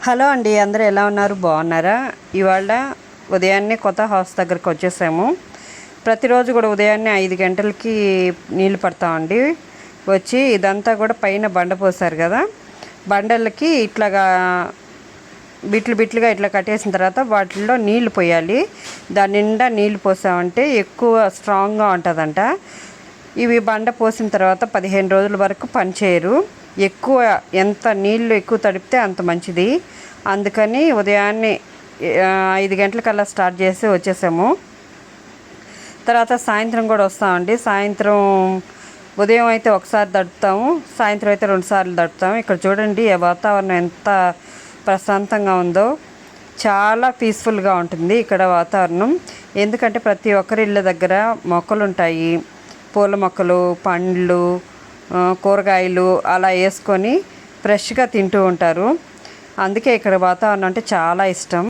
Hello అండి, అందరూ ఎలా ఉన్నారు? బాగున్నారా? ఇవాళ ఉదయాన్నే కొత్త హౌస్ దగ్గరికి వచ్చేసాము. ప్రతిరోజు కూడా ఉదయాన్నే 5 గంటలకి నీళ్ళు పడతామండి. వచ్చి ఇదంతా కూడా పైన బండ పోసారు కదా, బండలకి ఇట్లాగా బిట్లు బిట్లుగా ఇట్లా కట్టేసిన తర్వాత వాటిల్లో నీళ్లు పోయాలి. దాని నిండా నీళ్లు పోసామంటే ఎక్కువ స్ట్రాంగ్గా ఉంటుందంట. ఇవి బండ పోసిన తర్వాత 15 రోజుల వరకు పనిచేయరు. ఎక్కువ ఎంత నీళ్ళు ఎక్కువ తడిపితే అంత మంచిది. అందుకని ఉదయాన్నే 5 గంటలకల్లా స్టార్ట్ చేసి వచ్చేసాము. తర్వాత సాయంత్రం కూడా వస్తామండి. సాయంత్రం ఉదయం అయితే ఒకసారి తడుపుతాము, సాయంత్రం అయితే 2 సార్లు తడుపుతాము. ఇక్కడ చూడండి ఆ వాతావరణం ఎంత ప్రశాంతంగా ఉందో, చాలా పీస్ఫుల్గా ఉంటుంది ఇక్కడ వాతావరణం. ఎందుకంటే ప్రతి ఒక్కరి ఇళ్ళ దగ్గర మొక్కలు ఉంటాయి, పూల మొక్కలు, పండ్లు, కూరగాయలు అలా వేసుకొని ఫ్రెష్గా తింటూ ఉంటారు. అందుకే ఇక్కడ వాతావరణం అంటే చాలా ఇష్టం.